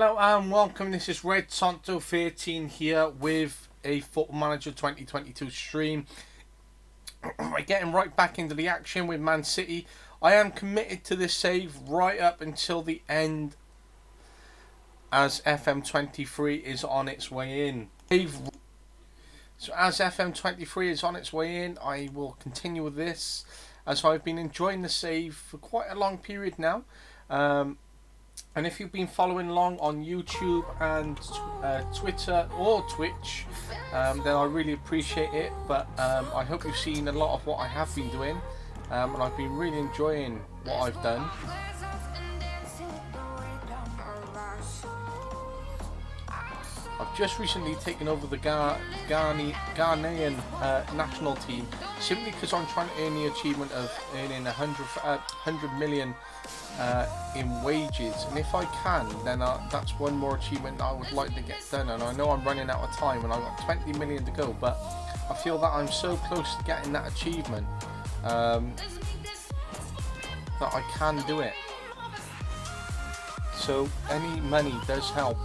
Hello and welcome. This is Red Santo 13 here with a Football Manager 2022 stream. We're getting right back into the action with Man City. I am committed to this save right up until the end as FM23 is on its way in. So as FM23 is on its way in, I will continue with this as I've been enjoying the save for quite a long period now. And if you've been following along on YouTube and Twitter or Twitch, then I really appreciate it. But I hope you've seen a lot of what I have been doing, and I've been really enjoying what I've done. I've just recently taken over the Ghanaian national team simply because I'm trying to earn the achievement of earning 100 million in wages, and if I can, then that's one more achievement I would like to get done. And I know I'm running out of time and I've got 20 million to go, but I feel that I'm so close to getting that achievement that I can do it. So any money does help.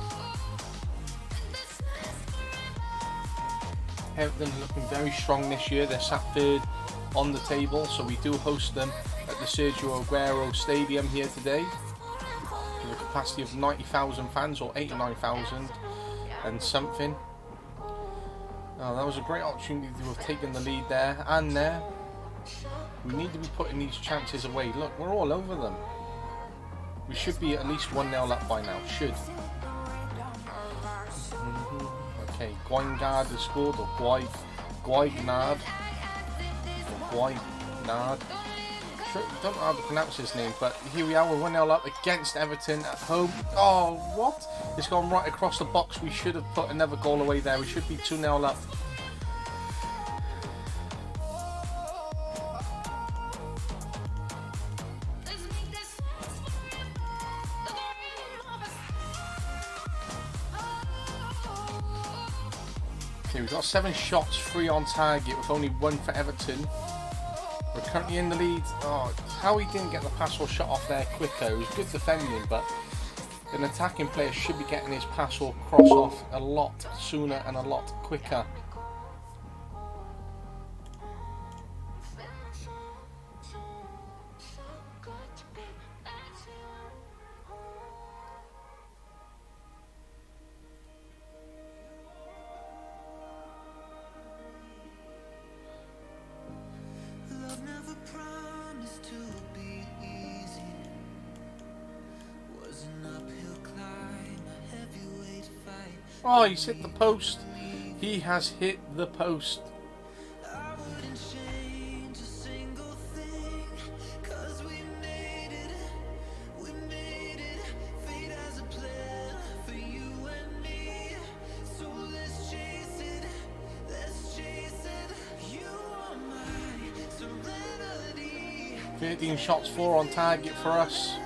Everton looking very strong this year. They're sat third on the table, so we do host them at the Sergio Aguero Stadium here today with a capacity of 90,000 fans, or 89,000 and something. Oh, that was a great opportunity to have taken the lead there and there. We need to be putting these chances away. Look, we're all over them. We should be at least 1-0 up by now. Should. Okay, Guingard has scored, or Guignard. Don't know how to pronounce his name, but here we are, we're 1-0 up against Everton at home. Oh, what? It's gone right across the box. We should have put another goal away there. We should be 2-0 up. Okay, we've got 7 shots, 3 on target with only 1 for Everton. We're currently in the lead. Oh, how he didn't get the pass or shot off there quicker. It was good defending, but an attacking player should be getting his pass or cross off a lot sooner and a lot quicker. Oh, he's hit the post. He has hit the post. "13 shots, 4 on target for us."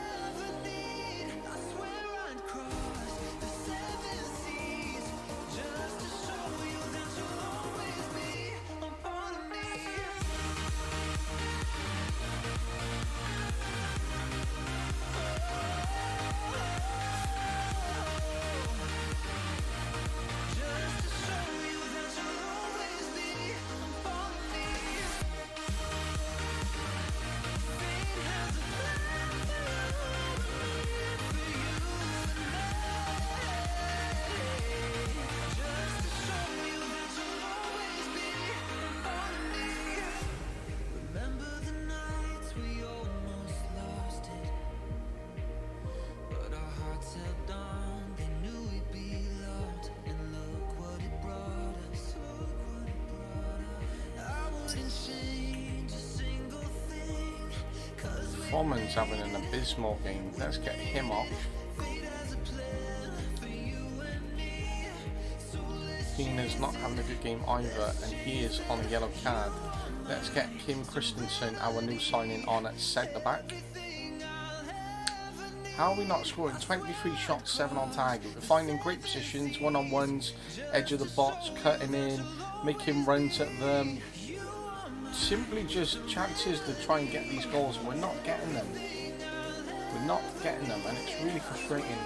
Foreman's having an abysmal game. Let's get him off. Keaner's not having a good game either, and he is on a yellow card. Let's get Kim Christensen, our new signing, on at centre back. How are we not scoring? 23 shots, 7 on target. We're finding great positions, one-on-ones, edge of the box, cutting in, making runs at them. Simply just chances to try and get these goals, and we're not getting them. We're not getting them, and it's really frustrating.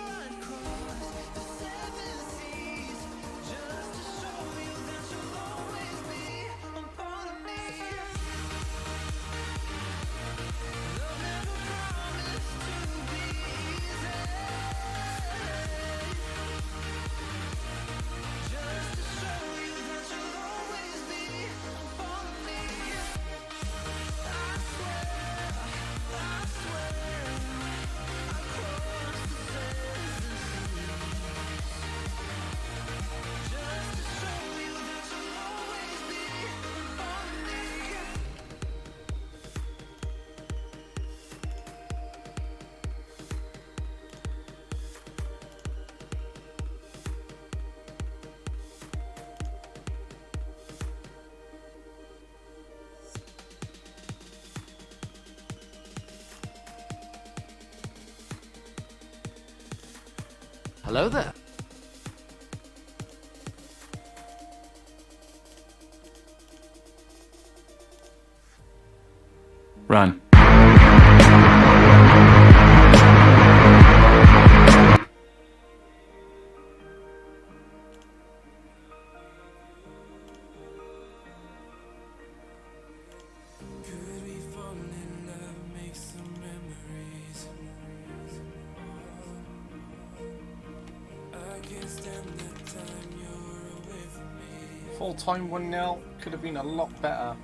Hello there. Run. Full time 1-0 could have been a lot better.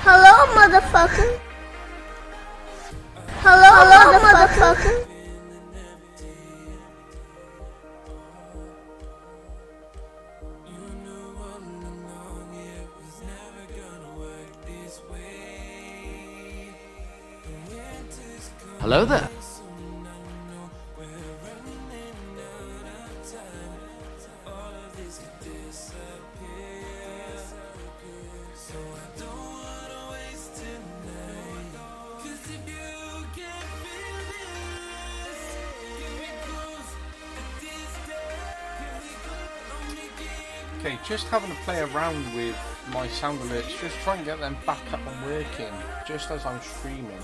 Hello, motherfucker. Hello, motherfucker. Hello there. Okay, just having to play around with my sound alerts, just try and get them back up and working, just as I'm streaming.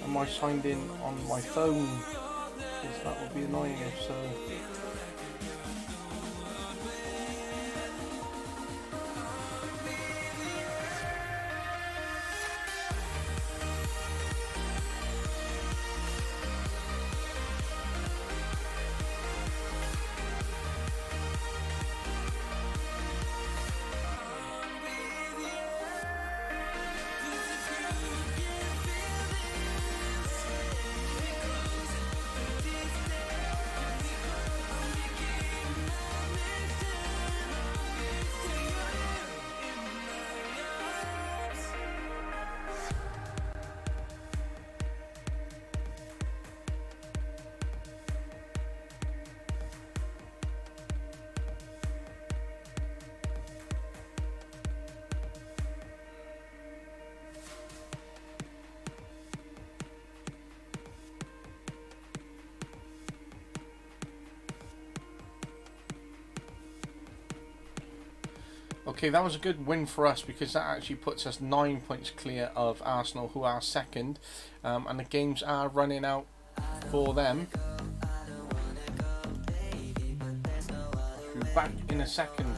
Am I signed in on my phone? Because that would be annoying if so. Okay, that was a good win for us because that actually puts us 9 points clear of Arsenal, who are second, and the games are running out for them. We'll be back in a second.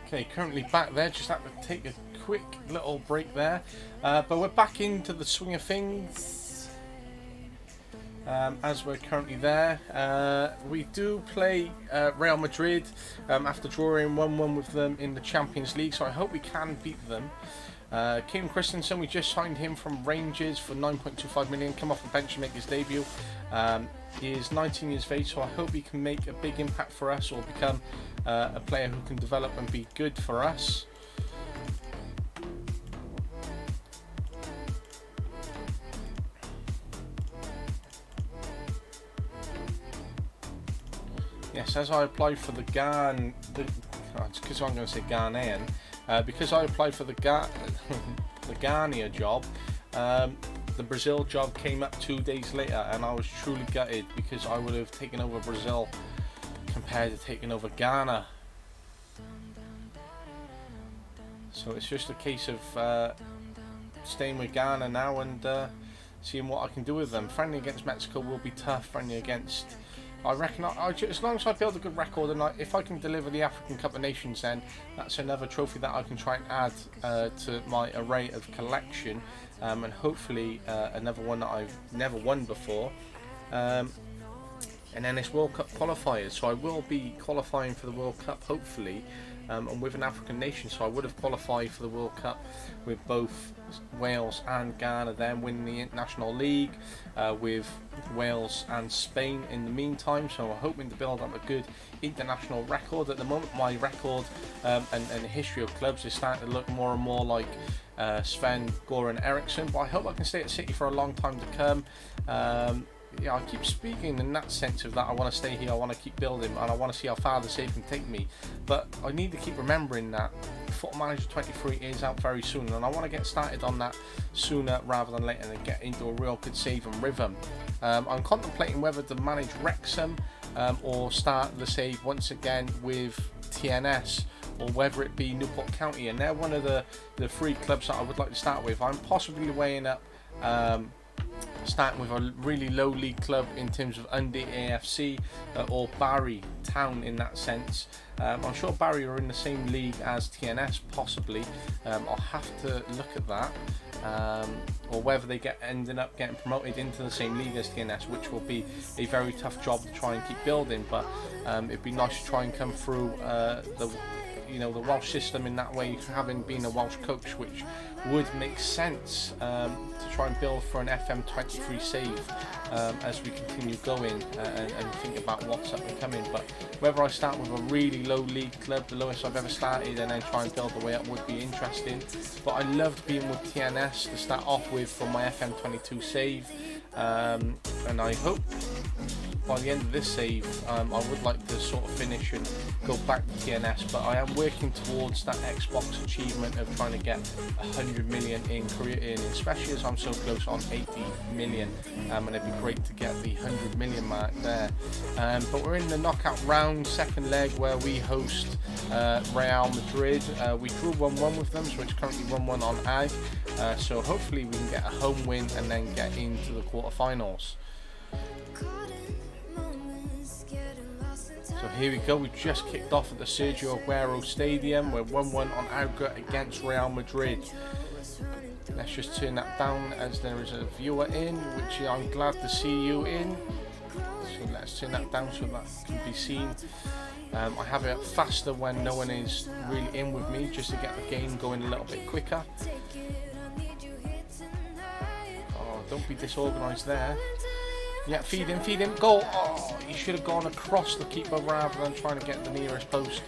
Okay, currently back there. Just have to take a quick little break there. But we're back into the swing of things. As we're currently there. We do play Real Madrid after drawing 1-1 with them in the Champions League. So I hope we can beat them. Kim Christensen, we just signed him from Rangers for 9.25 million. Come off the bench and make his debut. He is 19 years of age, so I hope he can make a big impact for us or become a player who can develop and be good for us. Yes, as I applied for the it's because I'm going to say Ghanaian. Because I applied for the Ghana job, the Brazil job came up 2 days later, and I was truly gutted because I would have taken over Brazil compared to taking over Ghana. So it's just a case of staying with Ghana now and seeing what I can do with them. Friendly against Mexico will be tough. Friendly against, I reckon, as long as I build a good record, and if I can deliver the African Cup of Nations, then that's another trophy that I can try and add to my array of collection, and hopefully another one that I've never won before. And then it's World Cup qualifiers, so I will be qualifying for the World Cup hopefully, and with an African nation, so I would have qualified for the World Cup with both Wales and Ghana, then winning the International League with Wales and Spain in the meantime. So I'm hoping to build up a good international record. At the moment my record and the history of clubs is starting to look more and more like Sven Goran Eriksson, but I hope I can stay at City for a long time to come. Yeah, I keep speaking in that sense of that I want to stay here, I want to keep building, and I want to see how far the save can take me. But I need to keep remembering that Football Manager 23 is out very soon, and I want to get started on that sooner rather than later and get into a real good save and rhythm. I'm contemplating whether to manage Wrexham or start the save once again with TNS, or whether it be Newport County, and they're one of the 3 clubs that I would like to start with. I'm possibly weighing up starting with a really low league club in terms of under AFC or Barry Town in that sense. I'm sure Barry are in the same league as TNS possibly. I'll have to look at that, or whether they ending up getting promoted into the same league as TNS, which will be a very tough job to try and keep building, but it'd be nice to try and come through the Welsh system in that way, having been a Welsh coach, which would make sense to try and build for an FM23 save as we continue going and think about what's up and coming. But whether I start with a really low league club, the lowest I've ever started, and then try and build the way up would be interesting. But I loved being with TNS to start off with for my FM22 save, and I hope by the end of this save I would like to sort of finish and go back to TNS, but I am working towards that Xbox achievement of trying to get 100 million in career earnings, especially as I'm so close on 80 million, and it'd be great to get the 100 million mark there. But we're in the knockout round, second leg, where we host Real Madrid. We drew 1-1 with them, so it's currently 1-1 on AG, so hopefully we can get a home win and then get into the quarterfinals. So here we go, we just kicked off at the Sergio Aguero Stadium. We're 1-1 on Auga against Real Madrid. Let's just turn that down as there is a viewer in, which I'm glad to see you in. So let's turn that down so that can be seen. I have it faster when no one is really in with me, just to get the game going a little bit quicker. Oh, don't be disorganised there. Yeah, feed him, goal! Oh, he should have gone across the keeper rather than trying to get the nearest post.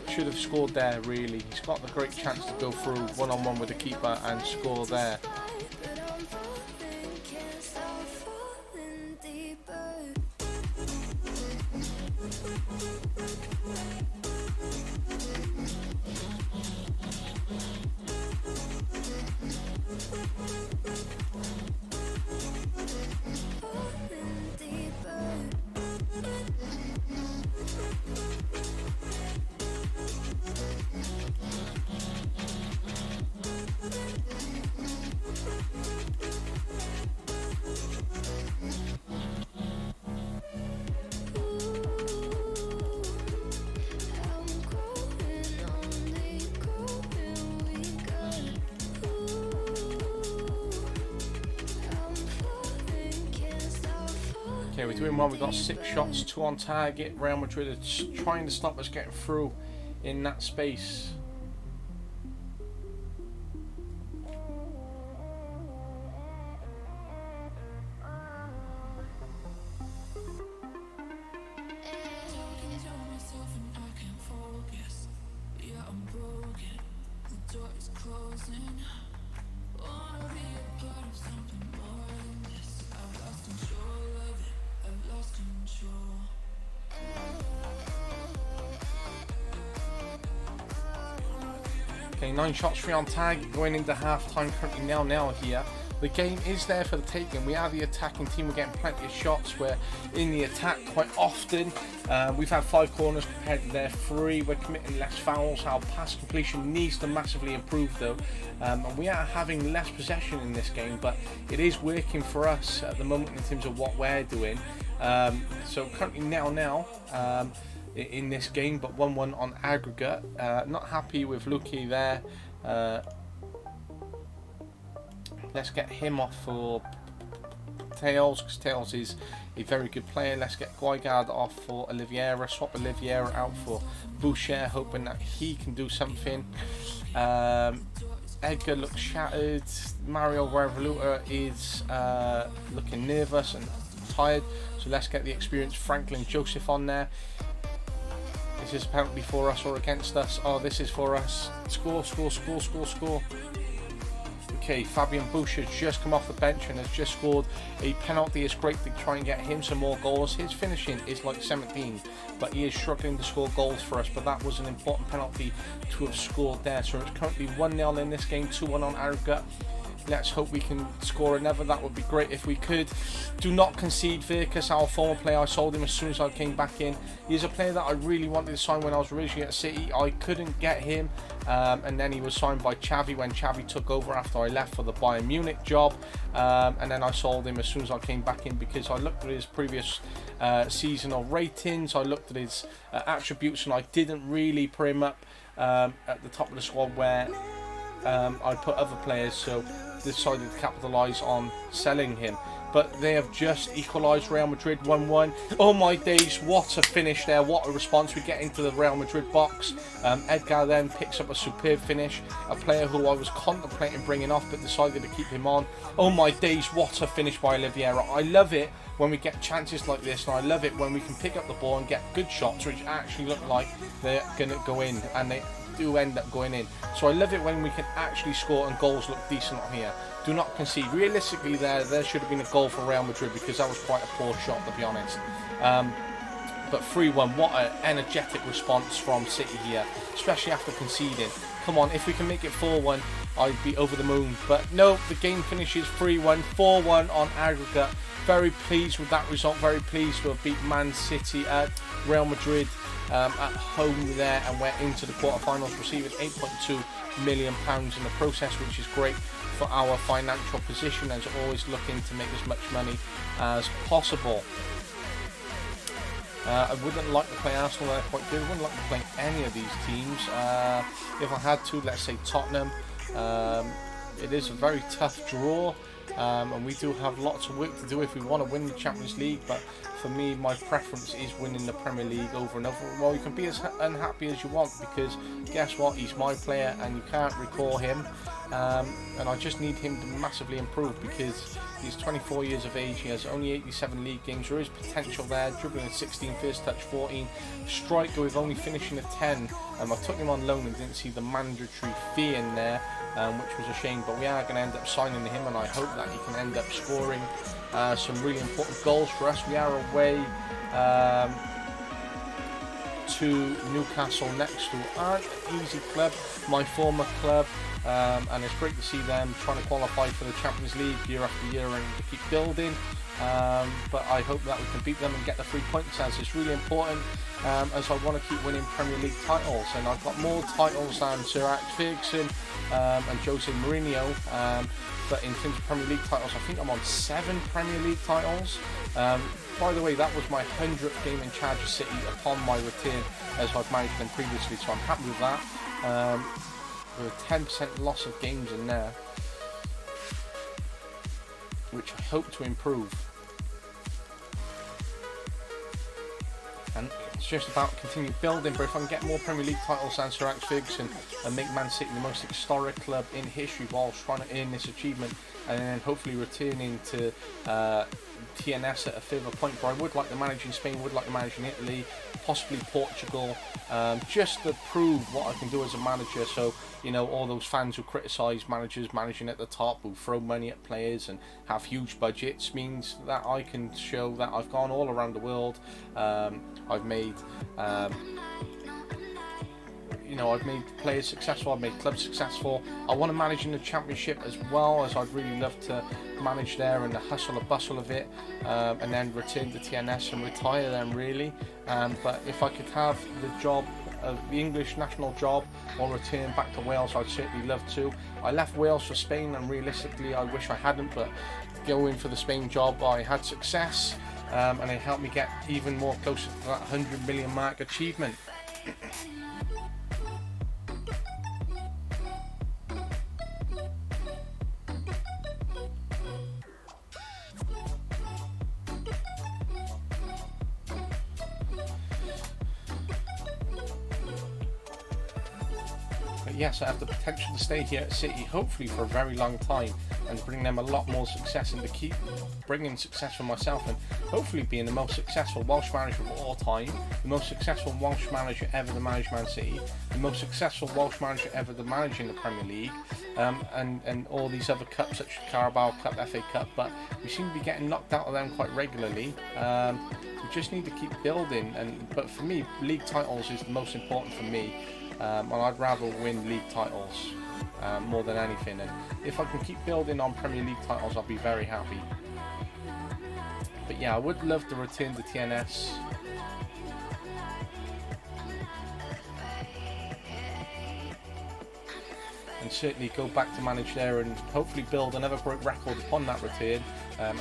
Should have scored there, really. He's got the great chance to go through one-on-one with the keeper and score there. Okay, we're doing well. We've got 6 shots, 2 on target. Real Madrid are trying to stop us getting through in that space. Okay, 9 shots, 3 on target, going into half-time, currently 0-0 here. The game is there for the taking. We are the attacking team. We're getting plenty of shots. We're in the attack quite often. We've had 5 corners compared to their 3. We're committing less fouls. Our pass completion needs to massively improve though. And we are having less possession in this game, but it is working for us at the moment in terms of what we're doing. So currently 0-0 in this game, but 1-1 on aggregate. Not happy with Luki there. Let's get him off for Tails, because Tails is a very good player. Let's get Guigard off for Oliveira. Swap Oliveira out for Boucher, hoping that he can do something. Edgar looks shattered. Mario Revoluta is looking nervous and tired. So let's get the experienced Franklin Joseph on there. Is this apparently for us or against us? Oh, this is for us. Score, score, score, score, score. Okay, Fabian Bush has just come off the bench and has just scored a penalty. It's great to try and get him some more goals. His finishing is like 17, but he is struggling to score goals for us. But that was an important penalty to have scored there. So it's currently 1-0 in this game, 2-1 on aggregate. Let's hope we can score another. That would be great if we could. Do not concede. Virkus, our former player, I sold him as soon as I came back in. He's a player that I really wanted to sign when I was originally at City. I couldn't get him, and then he was signed by Xavi when Xavi took over after I left for the Bayern Munich job, and then I sold him as soon as I came back in because I looked at his previous seasonal ratings, I looked at his attributes, and I didn't really put him up at the top of the squad where I put other players, so decided to capitalise on selling him. But they have just equalised. Real Madrid 1-1. Oh my days, what a finish there, what a response. We get into the Real Madrid box. Edgar then picks up a superb finish, a player who I was contemplating bringing off but decided to keep him on. Oh my days, what a finish by Oliveira. I love it when we get chances like this, and I love it when we can pick up the ball and get good shots which actually look like they're going to go in, and they do end up going in. So I love it when we can actually score and goals look decent on here. Do not concede. Realistically there should have been a goal for Real Madrid because that was quite a poor shot, to be honest. But 3-1, what an energetic response from City here, especially after conceding. Come on, if we can make it 4-1, I'd be over the moon. But no, the game finishes 3-1, 4-1 on aggregate. Very pleased with that result, very pleased to have beat Man City at Real Madrid at home there, and we're into the quarterfinals, receiving £8.2 million in the process, which is great for our financial position, as always looking to make as much money as possible. I wouldn't like to play Arsenal, they're quite good. I wouldn't like to play any of these teams. If I had to, let's say Tottenham. It is a very tough draw, and we do have lots of work to do if we want to win the Champions League, but for me, my preference is winning the Premier League over and over. Well, you can be as unhappy as you want, because guess what, he's my player and you can't recall him, and I just need him to massively improve because he's 24 years of age, he has only 87 league games, there is potential there, dribbling at 16, first touch 14, striker with only finishing at 10. I took him on loan and didn't see the mandatory fee in there, which was a shame, but we are going to end up signing him, and I hope that he can end up scoring some really important goals for us. We are away to Newcastle next, who aren't an easy club, my former club, and it's great to see them trying to qualify for the Champions League year after year and to keep building, but I hope that we can beat them and get the 3 points, as it's really important, as I want to keep winning Premier League titles, and I've got more titles than Sir Alex Ferguson and Jose Mourinho, but in terms of Premier League titles, I think I'm on 7 Premier League titles. By the way, that was my 100th game in charge of City upon my return, as I've managed them previously, so I'm happy with that. With a 10% loss of games in there, which I hope to improve. and it's just about continue building. But if I can get more Premier League titles than Sir Alex Ferguson and make Man City the most historic club in history whilst trying to earn this achievement, and then hopefully returning to TNS at a further point where I would like to manage in Spain, would like to manage in Italy, possibly Portugal, just to prove what I can do as a manager. So, you know, all those fans who criticise managers managing at the top, who throw money at players and have huge budgets, means that I can show that I've gone all around the world. I've made I've made players successful, I've made clubs successful. I want to manage in the Championship as well, as I'd really love to manage there and the hustle and bustle of it, and then return to TNS and retire then really. But if I could have the job of the English national job or return back to Wales, I'd certainly love to. I left Wales for Spain, and realistically I wish I hadn't, but going for the Spain job I had success, and it helped me get even more closer to that 100 million mark achievement. Yes, I have the potential to stay here at City, hopefully for a very long time, and bring them a lot more success, and to keep bringing success for myself, and hopefully being the most successful Welsh manager of all time, the most successful Welsh manager ever to manage Man City, the most successful Welsh manager ever to manage in the Premier League, and all these other cups such as Carabao Cup, FA Cup, but we seem to be getting knocked out of them quite regularly. We just need to keep building, but for me, league titles is the most important for me. And I'd rather win league titles more than anything, and if I can keep building on Premier League titles, I'll be very happy. But yeah, I would love to return to TNS. And certainly go back to manage there and hopefully build another great record upon that return, and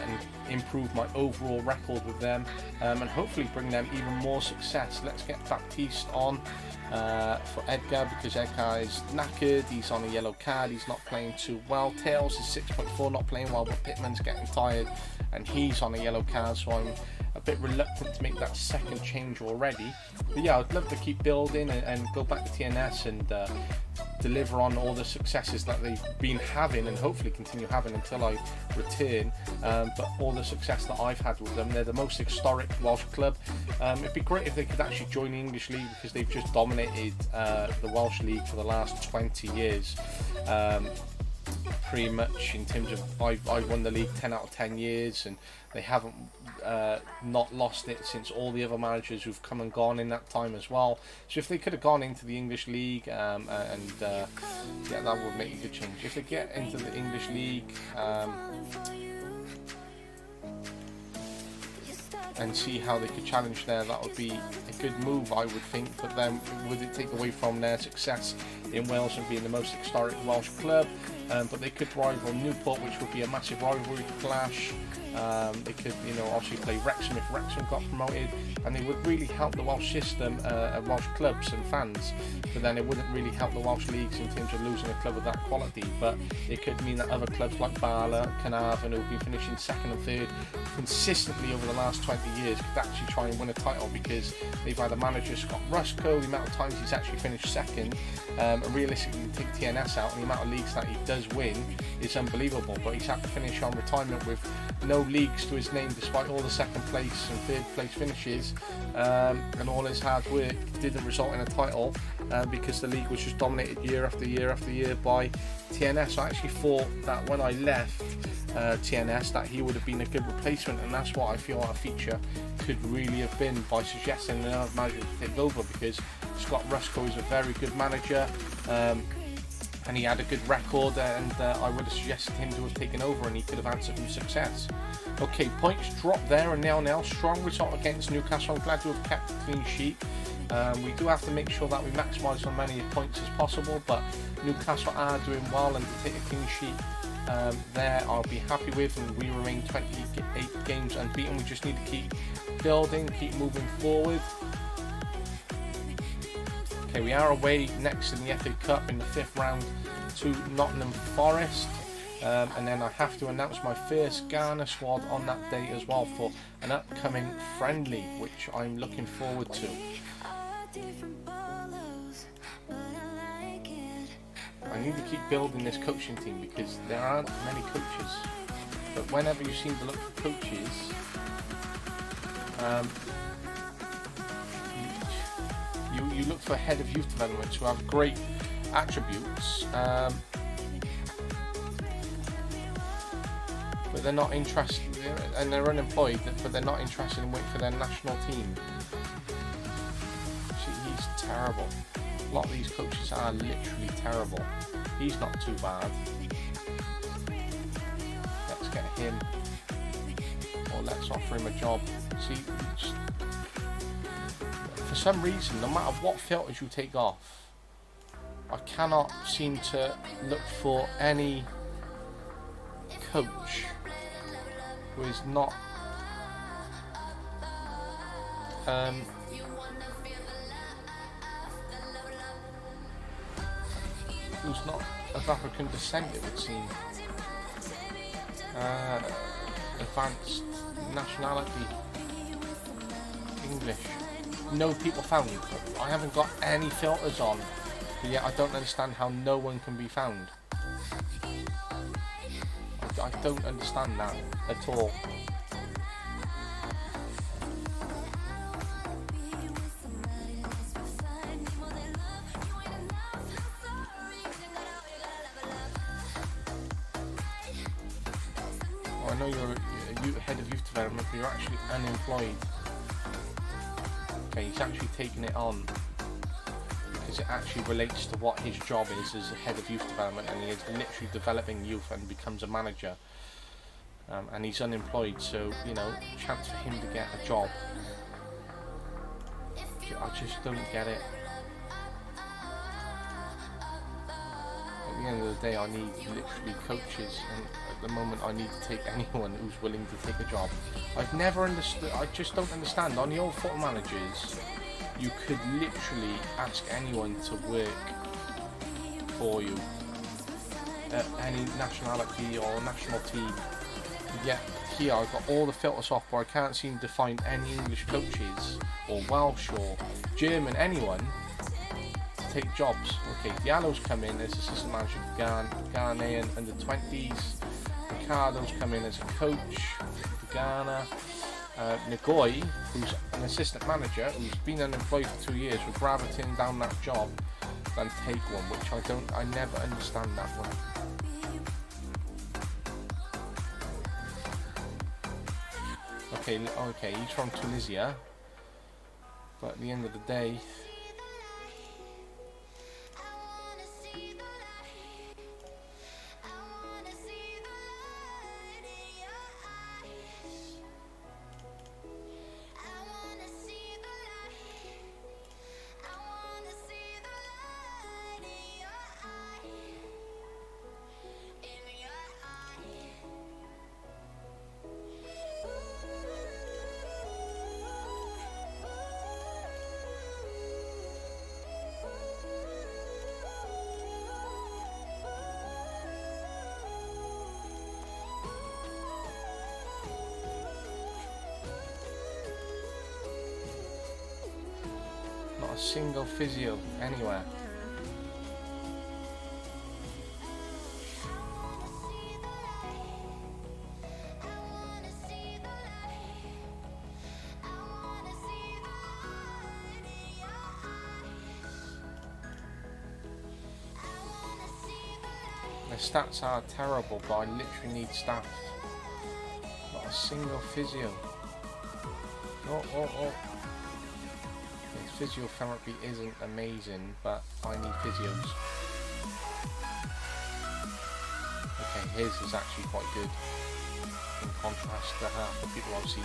improve my overall record with them, and hopefully bring them even more success. Let's get Baptiste on for Edgar, because Edgar is knackered, he's on a yellow card, he's not playing too well. Tails is 6.4, not playing well, but Pittman's getting tired and he's on a yellow card, so I'm a bit reluctant to make that second change already. But yeah, I'd love to keep building and go back to TNS and deliver on all the successes that they've been having, and hopefully continue having until I return. But all the success that I've had with them, they're the most historic Welsh club. It'd be great if they could actually join the English League, because they've just dominated the Welsh League for the last 20 years. Pretty much in terms of I've won the league 10 out of 10 years, and they haven't not lost it since all the other managers who've come and gone in that time as well. So if they could have gone into the English League, yeah, that would make a good change. If they get into the English League and see how they could challenge there, that would be a good move, I would think. But then would it take away from their success in Wales and being the most historic Welsh club? But they could rival Newport, which would be a massive rivalry clash. They could, obviously play Wrexham if Wrexham got promoted, and they would really help the Welsh system, Welsh clubs and fans. But then it wouldn't really help the Welsh leagues in terms of losing a club of that quality. But it could mean that other clubs like Bala, Carnarvon, who've been finishing second and third consistently over the last 20 years, could actually try and win a title, because they've had a manager, Scott Rusko, the amount of times he's actually finished second, and realistically take TNS out, and the amount of leagues that he does win is unbelievable. But he's had to finish on retirement with no leagues to his name, despite all the second place and third place finishes, and all his hard work didn't result in a title, because the league was just dominated year after year after year by TNS. I actually thought that when I left TNS that he would have been a good replacement, and that's what I feel our feature could really have been, by suggesting another manager to take over, because Scott Rusko is a very good manager, and he had a good record, and I would have suggested him to have taken over, and he could have had some success. Okay, points dropped there, and now strong result against Newcastle. I'm glad to have kept a clean sheet. We do have to make sure that we maximise on many points as possible, but Newcastle are doing well, and to take a clean sheet there I'll be happy with, and we remain 28 games unbeaten. We just need to keep building, keep moving forward. Okay, we are away next in the FA Cup in the 5th round to Nottingham Forest. And then I have to announce my first Ghana squad on that day as well for an upcoming friendly, which I'm looking forward to. I need to keep building this coaching team because there aren't many coaches. But whenever you seem to look for coaches, you look for head of youth development who have great attributes, but they're not interested, and they're unemployed, but they're not interested in waiting for their national team. He's terrible. A lot of these coaches are literally terrible. He's not too bad. Let's get him, or let's offer him a job. See, for some reason, no matter what filters you take off, I cannot seem to look for any coach who is not who's not of African descent, it would seem. Advanced nationality, English. No people found. I haven't got any filters on, but yet I don't understand how no one can be found. I don't understand that at all. I know you're a head of youth development, but you're actually unemployed. Okay, he's actually taking it on because it actually relates to what his job is as a head of youth development, and he is literally developing youth and becomes a manager. And he's unemployed, so you know, chance for him to get a job. I just don't get it. At the end of the day, I need literally coaches, and at the moment I need to take anyone who's willing to take a job. I've never understood, I just don't understand. On the old Football Managers, you could literally ask anyone to work for you at any nationality or national team. Yet here I've got all the filters off where I can't seem to find any English coaches or Welsh or German, anyone to take jobs. Okay, Diallo's come in as assistant manager for Ghanaian under 20s. Ricardo's come in as a coach for Ghana. Ngoy, who's an assistant manager, who's been unemployed for 2 years, would rather turn down that job than take one, which I never understand that one. Okay, he's from Tunisia, but at the end of the day, not a single physio anywhere. The stats are terrible, but I literally need staff. Not a single physio. Oh. His physiotherapy isn't amazing, but I need physios. Okay, his is actually quite good in contrast to half the people I've seen.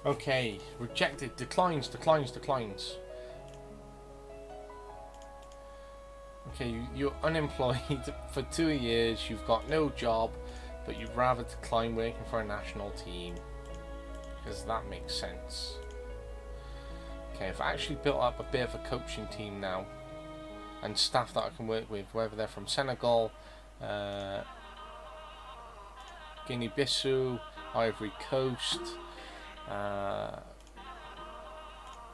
Okay, rejected, declines. Okay, you're unemployed for 2 years, you've got no job, but you'd rather decline working for a national team. Because that makes sense. Okay, I've actually built up a bit of a coaching team now. And staff that I can work with, whether they're from Senegal, Guinea-Bissau, Ivory Coast,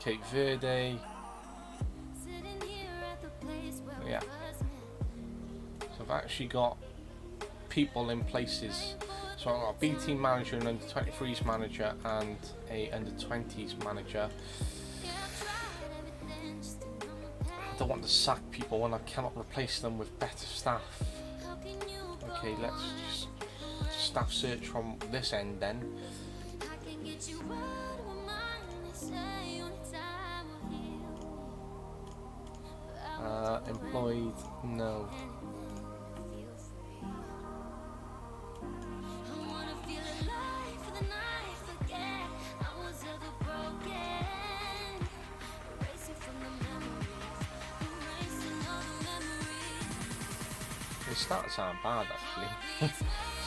Cape Verde. Yeah. So I've actually got people in places. So I've got a B team manager, an under 23s manager, and a under 20s manager. I don't want to sack people when I cannot replace them with better staff. Okay, let's just staff search from this end then. Employed, no. The stats aren't bad actually.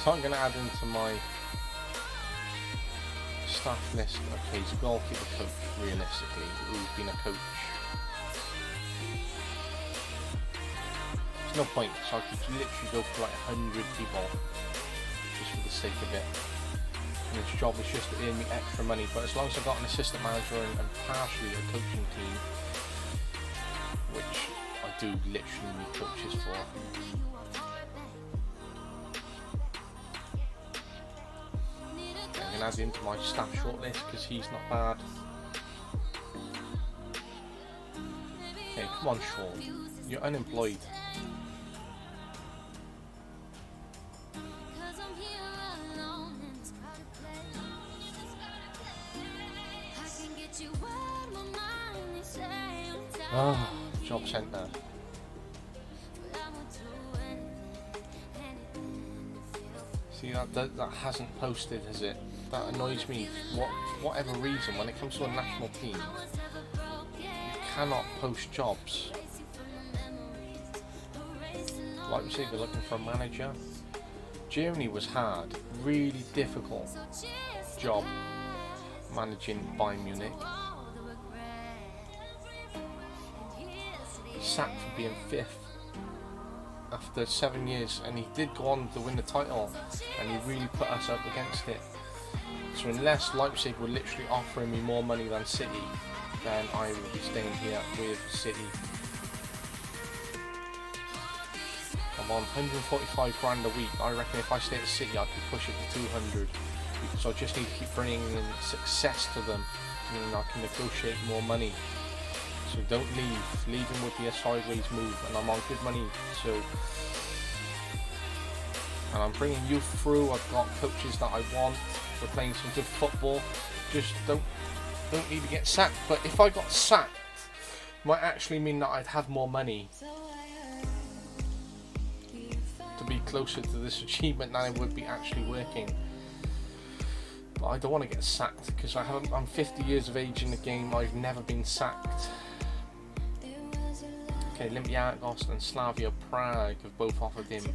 So I'm going to add into my staff list. Okay, he's a goalkeeper coach realistically, who's been a coach. There's no point, so I could literally go for like 100 people just for the sake of it. And his job is just to earn me extra money, but as long as I've got an assistant manager and partially a coaching team, which I do literally need coaches for. I'm going to add into my staff shortlist because he's not bad. Okay, come on Sean, you're unemployed. Oh, job centre. See that hasn't posted, has it? That annoys me. Whatever reason, when it comes to a national team, you cannot post jobs. Like we say, we're looking for a manager. Germany was hard, really difficult job managing Bayern Munich. Sacked for being 5th after 7 years, and he did go on to win the title, and he really put us up against it. So unless Leipzig were literally offering me more money than City, then I will be staying here with City. I'm on 145 grand a week. I reckon if I stay at City I could push it to 200, because I just need to keep bringing in success to them mean I can negotiate more money. So don't leave. Leaving would be a sideways move, and I'm on good money. So, and I'm bringing youth through. I've got coaches that I want. We're playing some good football. Just don't need to get sacked. But if I got sacked, it might actually mean that I'd have more money to be closer to this achievement than it would be actually working. But I don't want to get sacked because I'm 50 years of age in the game. I've never been sacked. Okay, Olympiacos and Slavia Prague have both offered him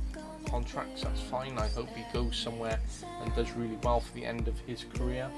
contracts. That's fine. I hope he goes somewhere and does really well for the end of his career.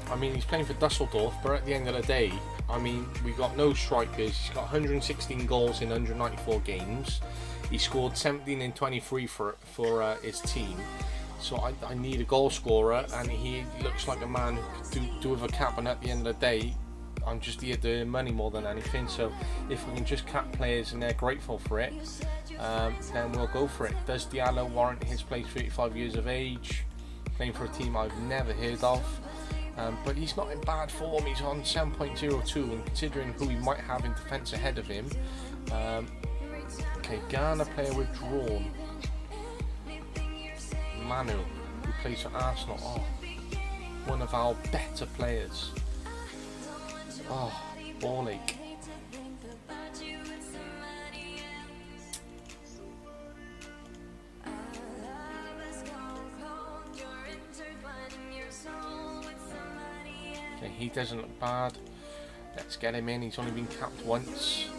I mean, he's playing for Dusseldorf, but at the end of the day, I mean, we got no strikers. He's got 116 goals in 194 games. He scored 17 in 23 for his team. So I need a goal scorer, and he looks like a man who could do with a cap. And at the end of the day, I'm just here to earn money more than anything. So if we can just cap players and they're grateful for it, then we'll go for it. Does Diallo warrant his place? 35 years of age, playing for a team I've never heard of. But he's not in bad form. He's on 7.02, and considering who he might have in defence ahead of him. Okay, Ghana player withdrawn. Manu, who plays for Arsenal. Oh, one of our better players. Oh, Borlake. Okay, he doesn't look bad. Let's get him in. He's only been capped once.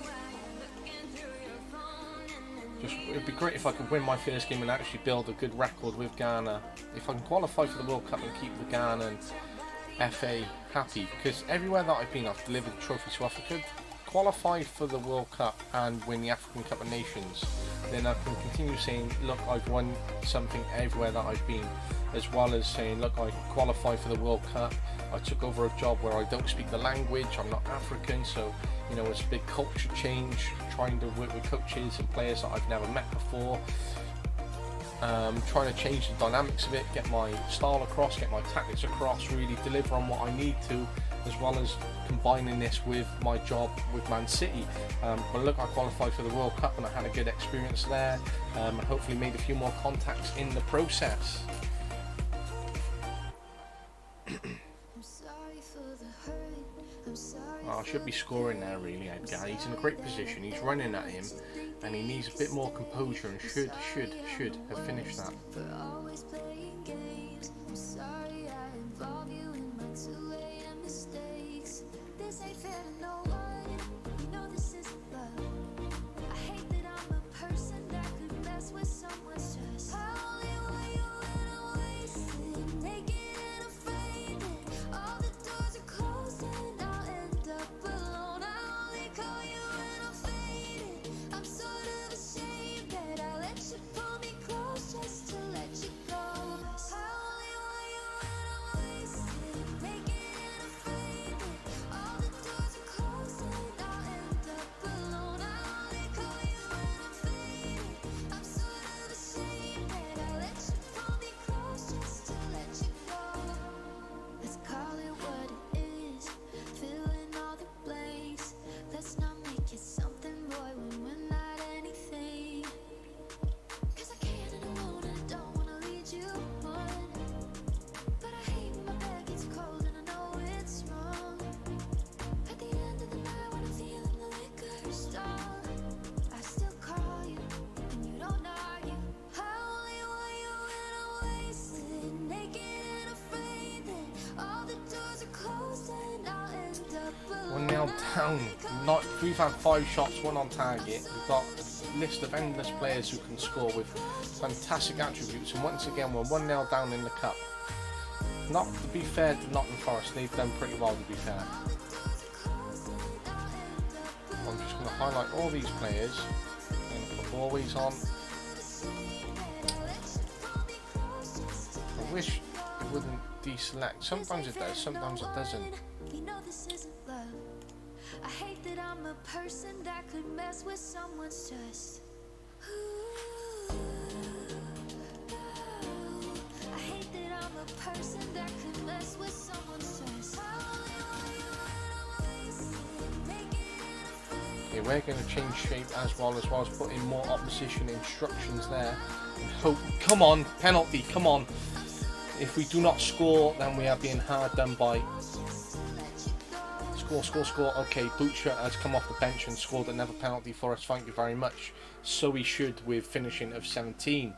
It'd be great if I could win my first game and actually build a good record with Ghana. If I can qualify for the World Cup and keep the Ghana and FA happy, because everywhere that I've been, I've delivered the trophy. So if I could qualify for the World Cup and win the African Cup of Nations, then I can continue saying, look, I've won something everywhere that I've been, as well as saying, look, I qualified for the World Cup. I took over a job where I don't speak the language, I'm not African, so you know, it's a big culture change, trying to work with coaches and players that I've never met before, trying to change the dynamics of it, get my style across, get my tactics across, really deliver on what I need to, as well as combining this with my job with Man City. But look, I qualified for the World Cup and I had a good experience there, and hopefully made a few more contacts in the process. I should be scoring there really, Edgar. He's in a great position, he's running at him, and he needs a bit more composure and should have finished that. down. We've had 5 shots, 1 on target. We've got a list of endless players who can score with fantastic attributes, and once again we're 1-0 down in the cup. Not to be fair to Nottingham Forest, they've done pretty well, to be fair. I'm just going to highlight all these players and put always on. I wish it wouldn't deselect. Sometimes it does, sometimes it doesn't. You know this isn't love. I hate that I'm a person that could mess with someone's trust. I hate that I'm a person that could mess with someone's trust. Okay, we're going to change shape as well as putting more opposition instructions there. And hope, come on, penalty, come on. If we do not score, then we are being hard done by. Score. Okay, Butcher has come off the bench and scored another penalty for us. Thank you very much. So he should, with finishing of 17.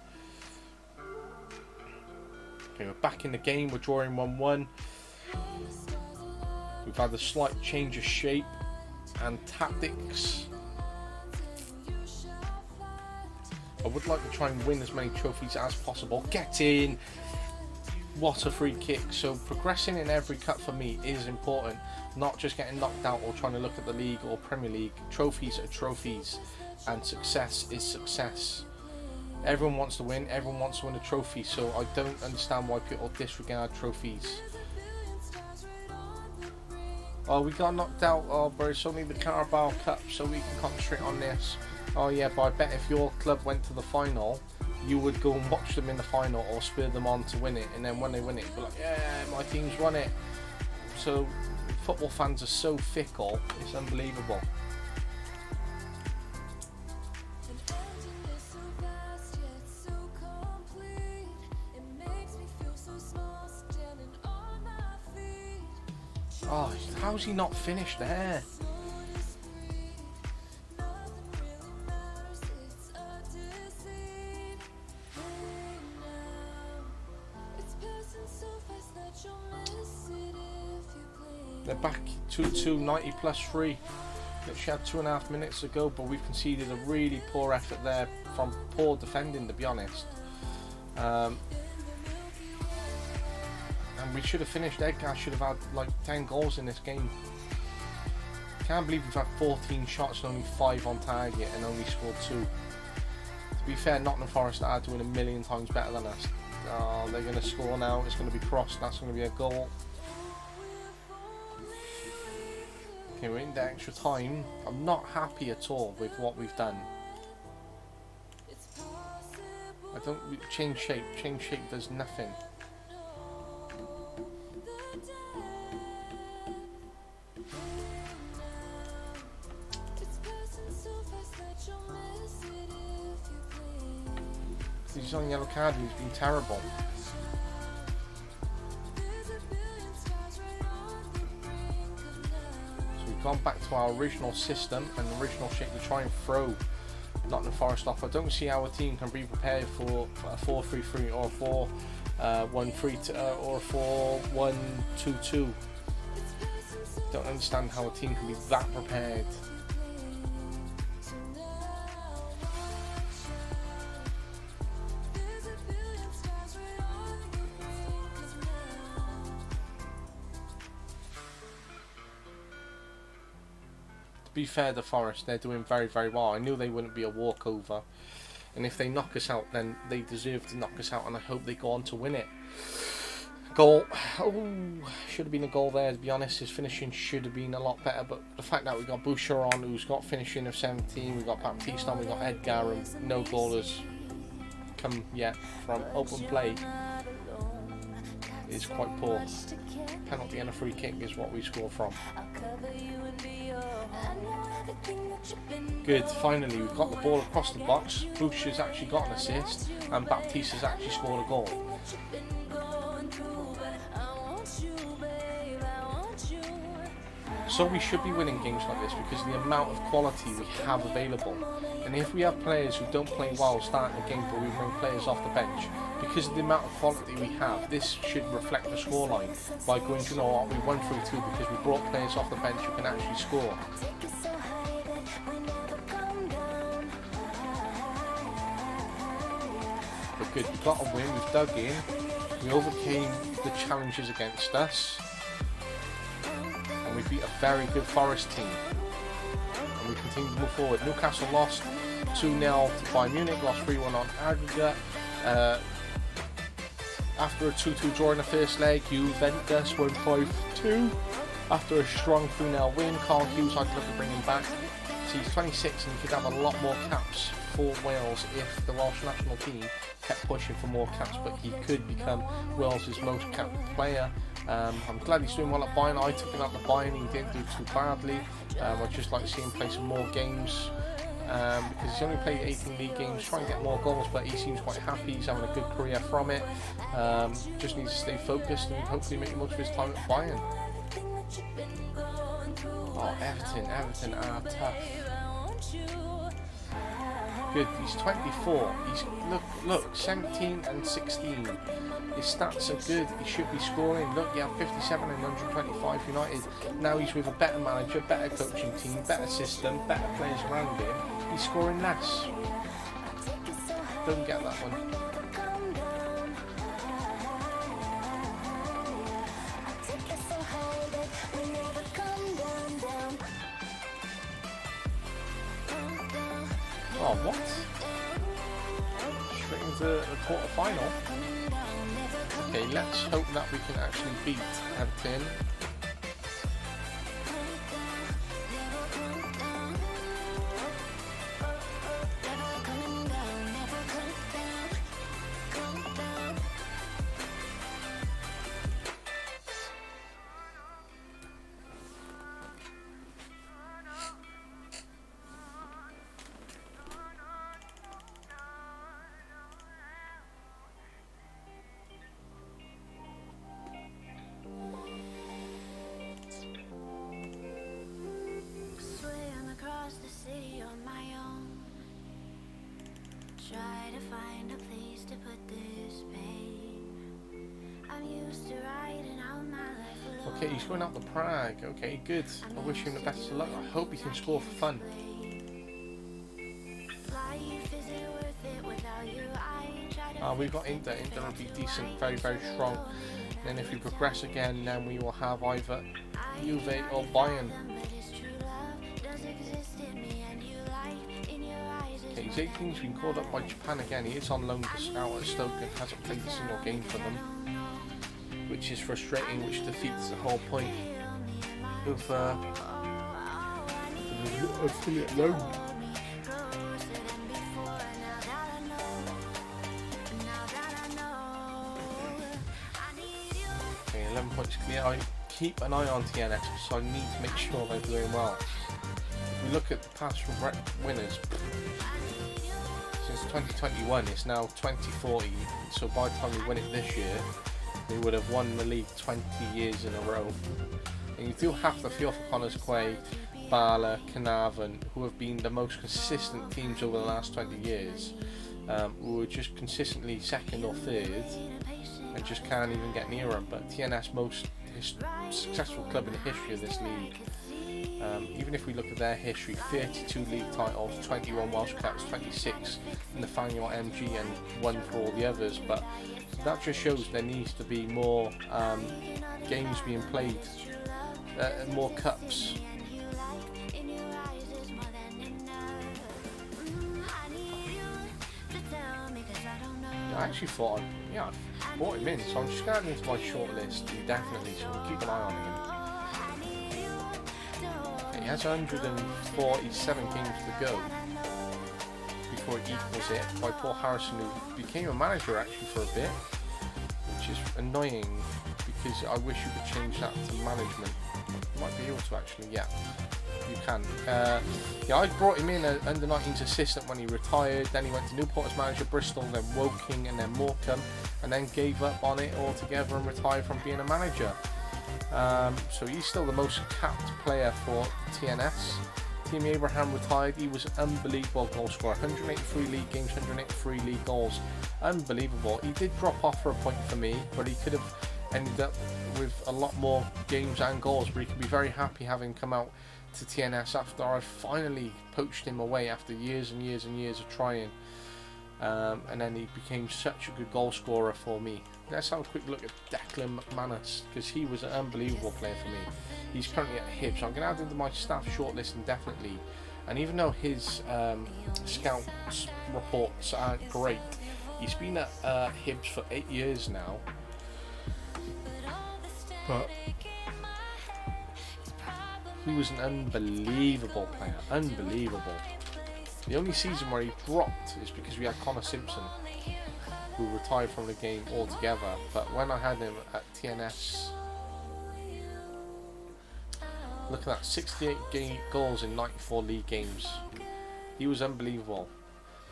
Okay, we're back in the game. We're drawing 1-1. We've had a slight change of shape and tactics. I would like to try and win as many trophies as possible. Get in! What a free kick. So progressing in every cup for me is important, not just getting knocked out or trying to look at the league or Premier League. Trophies are trophies and success is success. Everyone wants to win, everyone wants to win a trophy, so I don't understand why people disregard trophies. Oh, we got knocked out. Oh, but it's only the Carabao Cup, so we can concentrate on this. Oh yeah, but I bet if your club went to the final, you would go and watch them in the final or spur them on to win it, and then when they win it, be like, yeah, my team's won it. So football fans are so fickle, it's unbelievable. Oh, how's he not finished there? They're back 2-2, 90 plus 3. Literally had 2.5 minutes ago, but we've conceded a really poor effort there from poor defending, to be honest. And we should have finished. Edgar should have had like 10 goals in this game. Can't believe we've had 14 shots and only 5 on target and only scored 2. To be fair, Nottingham Forest are doing a million times better than us. Oh, they're going to score now. It's going to be crossed. That's going to be a goal. Okay, we're into extra time. I'm not happy at all with what we've done. I don't change shape. Change shape does nothing. He's on yellow card and he's been terrible. Gone back to our original system and original shape to try and throw Nottingham Forest off. I don't see how a team can be prepared for a 4-3-3 or a 4-1-3 or a 4-1-2-2. Don't understand how a team can be that prepared. To be fair to Forest, they're doing very, very well. I knew they wouldn't be a walkover, and if they knock us out, then they deserve to knock us out, and I hope they go on to win it. Goal. Oh, should have been a goal there, to be honest. His finishing should have been a lot better, but the fact that we got Boucher on, who's got finishing of 17, we got Baptiste on, we got Edgar, and no goal has come yet from open play is quite poor. Penalty and a free kick is what we score from. Good, finally we've got the ball across the box. Boucher's actually got an assist and Baptiste has actually scored a goal. So we should be winning games like this because of the amount of quality we have available. And if we have players who don't play well starting the game, but we bring players off the bench, because of the amount of quality we have, this should reflect the scoreline by going, you know what, we won 3-2 because we brought players off the bench who can actually score. But good, we got a win, we've dug in, we overcame the challenges against us, and we beat a very good Forest team. And we continue to move forward. Newcastle lost 2-0 to Bayern Munich, lost 3-1 on aggregate. After a 2-2 draw in the first leg, Juventus won 5-2. After a strong 3-0 win, Carl Hughes, I'd love to bring him back. So he's 26 and he could have a lot more caps for Wales if the Welsh national team kept pushing for more caps, but he could become Wales' most capped player. I'm glad he's doing well at Bayern. I took him out to Bayern, he didn't do too badly. I'd just like to see him play some more games because he's only played 18 league games, trying to get more goals, but he seems quite happy, he's having a good career from it. Just needs to stay focused and hopefully make the most of his time at Bayern. Oh, Everton are tough. Good, he's 24, he's look 17 and 16, his stats are good, he should be scoring. Look, he had 57 and 125 United. Now he's with a better manager, better coaching team, better system, better players around him, he's scoring less. Don't get that one. Oh, what? Straight into the quarter-final. Okay, let's hope that we can actually beat Everton. Try to find a place to put this pain. I'm used to riding out my life alone. Okay, he's going out to Prague. Okay, good. I wish him the best of luck. I hope he can score for fun. We've got Inter. Inter will be decent, very, very strong. Then if we progress again, then we will have either Juve or Bayern. Okay, he's 18, he's been called up by Japan again. He is on loan to Scout at Stoke and hasn't played a single game for them, which is frustrating, which defeats the whole point of affiliate loan. Okay, 11 points clear. I keep an eye on TNS, so I need to make sure they're doing well. If we look at the past winners, since 2021, it's now 2040, so by the time we win it this year, they would have won the league 20 years in a row. And you do have to feel for Connors Quay, Bala, Carnarvon, who have been the most consistent teams over the last 20 years, who are just consistently second or third, and just can't even get near them. But TNS, most successful club in the history of this league. Even if we look at their history, 32 league titles, 21 Welsh Cups, 26 in the Nathaniel MG and 1 for all the others, but that just shows there needs to be more games being played, more cups. I actually thought, I brought him in, so I'm just going to add him to my shortlist indefinitely, so we'll keep an eye on him. He has 147 games to go before he equals it by Paul Harrison, who became a manager actually for a bit, which is annoying because I wish you could change that to management. You might be able to actually, yeah, you can. Yeah, I brought him in as under 19s assistant when he retired, then he went to Newport as manager, Bristol, then Woking and then Morecambe, and then gave up on it altogether and retired from being a manager. So he's still the most capped player for TNS. Timmy Abraham retired. He was an unbelievable goal scorer. 183 league games, 183 league goals. Unbelievable. He did drop off for a point for me, but he could have ended up with a lot more games and goals. But he could be very happy having come out to TNS after I finally poached him away after years and years and years of trying. And then he became such a good goal scorer for me. Let's have a quick look at Declan McManus, because he was an unbelievable player for me. He's currently at Hibs. I'm going to add him to my staff shortlist indefinitely. And even though his scouts reports aren't great, he's been at Hibs for 8 years now. But he was an unbelievable player. Unbelievable. The only season where he dropped is because we had Connor Simpson, who retired from the game altogether. But when I had him at TNS, look at that, 68 goals in 94 league games. He was unbelievable.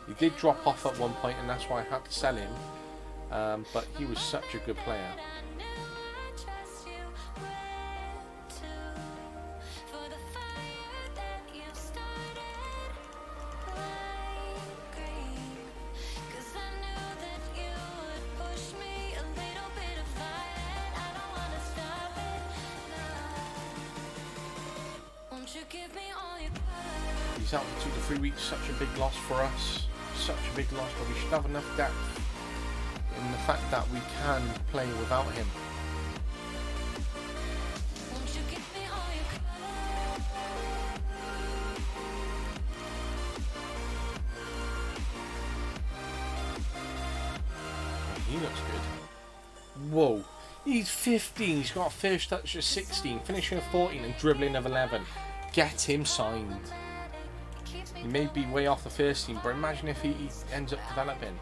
He did drop off at one point, and that's why I had to sell him. But he was such a good player. He's out for 2 to 3 weeks, such a big loss for us. Such a big loss, but we should have enough depth in the fact that we can play without him. He looks good. Whoa. He's 15, he's got a first touch of 16, finishing of 14 and dribbling of 11. Get him signed. He may be way off the first team, but imagine if he ends up developing.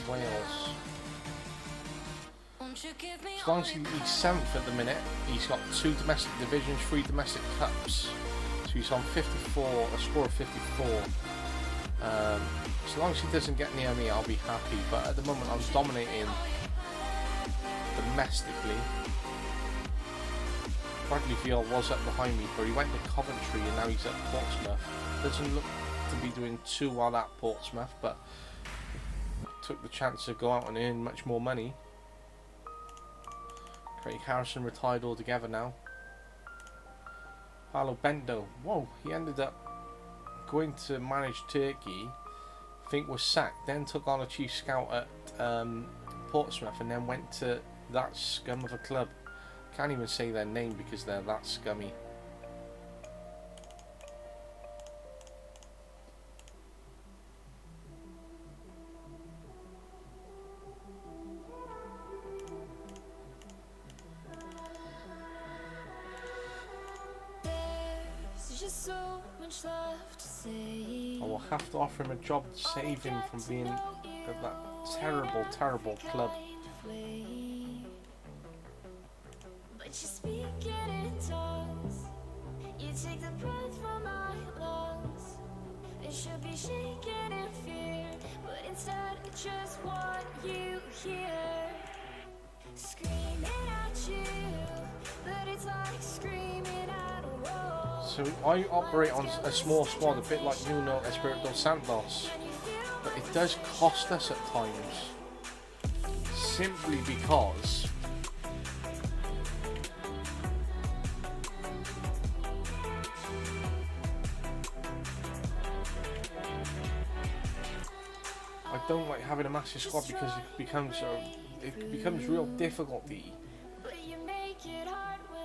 Wales. As long as he's 7th at the minute, he's got 2 domestic divisions, 3 domestic cups. So he's on 54, a score of 54. As long as he doesn't get near me, I'll be happy. But at the moment, I'm dominating domestically. Bradley Veal was up behind me, but he went to Coventry and now he's at Portsmouth. Doesn't look to be doing too well at Portsmouth, but took the chance to go out and earn much more money. Craig Harrison retired altogether now. Paolo Bento, whoa, he ended up going to manage Turkey, I think was sacked, then took on a chief scout at Portsmouth and then went to that scum of a club. Can't even say their name because they're that scummy. I will have to offer him a job to save him from being at that terrible, terrible club. But you speak it in tongues. You take the breath from my lungs. It should be shaking in fear, but instead I just want you here. Screaming at you, but it's like screaming at a wall. So I operate on a small squad, a bit like Nuno Espirito Santos, but it does cost us at times, simply because I don't like having a massive squad because it becomes real difficulty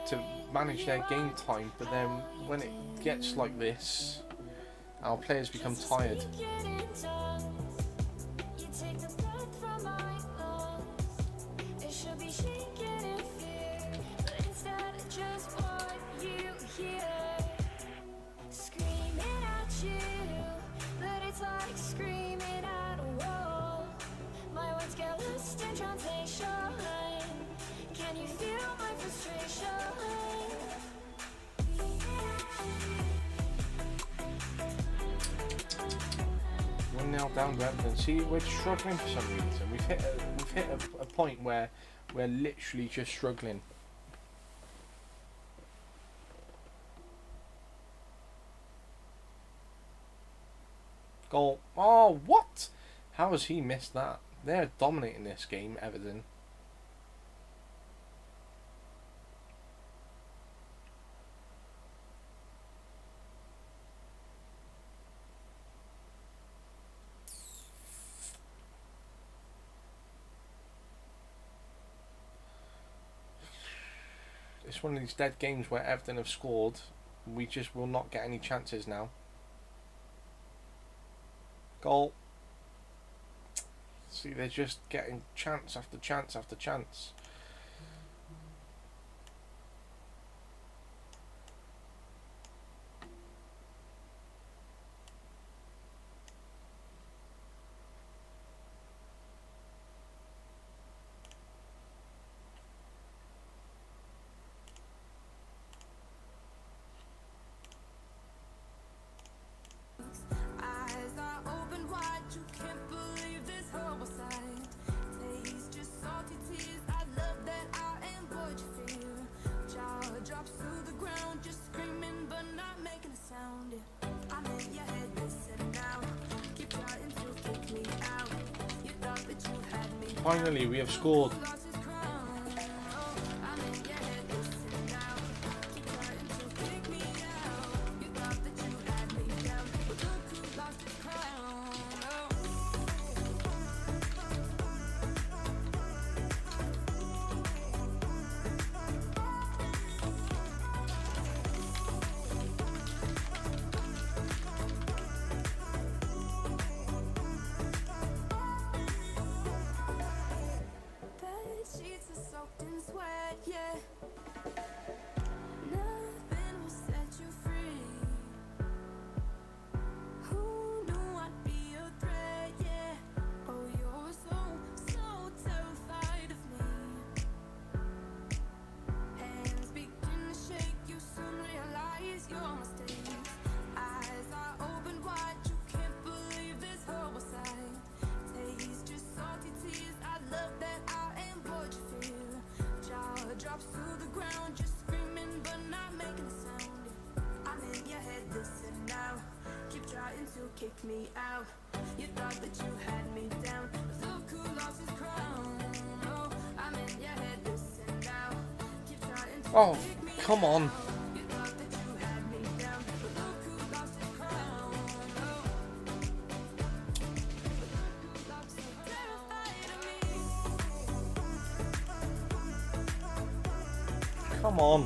to manage their game time, but then when it gets like this, our players become tired. 1-0 down to Everton. See, we're struggling for some reason. We've hit a point where we're literally just struggling. Goal. Oh, what? How has he missed that? They're dominating this game, Everton. It's one of these dead games where Everton have scored. We just will not get any chances now. Goal. See, they're just getting chance after chance after chance. Eyes are open wide, you can't believe this horrible sight. Taste just salty tears, I love that I am what you feel. Jaw drops to the ground, just screaming but not making a sound. I'm in your head, listen now. Keep trying to kick me out. You thought that you had me. Finally, we have scored. Lost his crown. I'm in your head, listen now. Keep trying to kick me out. You thought that you had me down, but look who lost his crown. Bed sheets are soaked in sweat, yeah. Nothing will set you free. Who knew I'd be a threat, yeah. Oh, you're so terrified of me. Hands begin to shake, you soon realize your mistakes. Eyes are open wide, you can't believe this horrible sight. Taste just salty tears, I love that I am what you feel. Jaw drops to the ground, just screaming but not making a sound. I'm in your head, listen now. Keep trying to kick me out. You thought that you had me down, but look who lost his crown. Oh, I'm in your head, listen now. Keep trying to Oh, kick me come on. out. You thought that you had me down, but look who lost his crown. Oh, lost his terrified of me. Come on.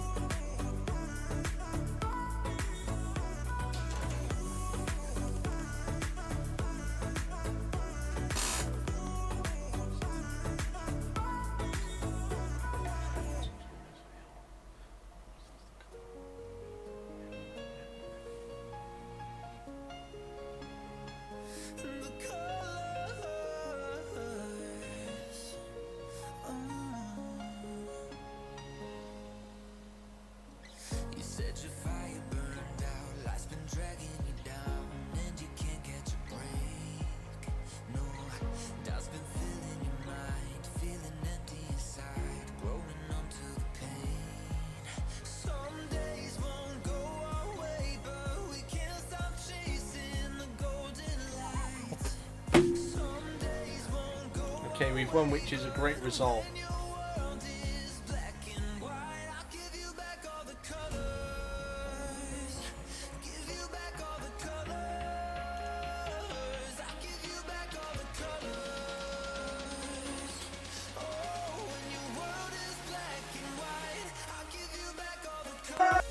You said your fire burned out, life's been dragging you down, and you can't catch a break. No, doubt's been filling your mind, feeling empty inside, growing onto the pain. Some days won't go our way, but we can't stop chasing the golden light. Some days won't go. Okay, we've won, which is a great result. Your world is black and white. I'll give you back all the colors. Give you back all the colors. I'll give you back all the colors. Oh, when your world is black and white, I'll give you back all the colors.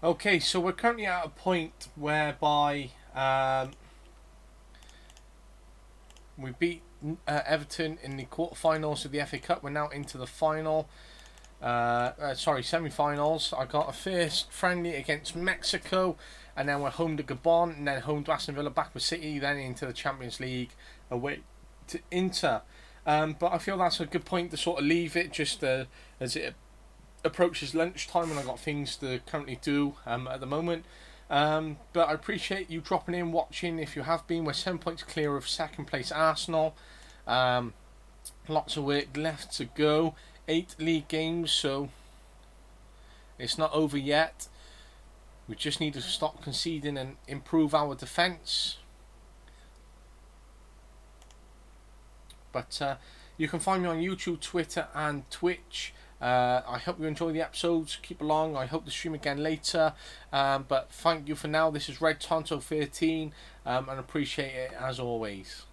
Okay, so we're currently at a point whereby we beat Everton in the quarterfinals of the FA Cup. We're now into the final. Semi-finals. I got a first friendly against Mexico, and then we're home to Gabon, and then home to Aston Villa, back with City, then into the Champions League away to Inter. But I feel that's a good point to sort of leave it, just as it approaches lunchtime, and I've got things to currently do at the moment. But I appreciate you dropping in, watching. If you have been, we're 7 points clear of second place Arsenal. Lots of work left to go. 8 league games, so it's not over yet. We just need to stop conceding and improve our defence. But you can find me on YouTube, Twitter and Twitch. I hope you enjoy the episodes. Keep along. I hope to stream again later. But thank you for now. This is Red Tonto 13, and appreciate it as always.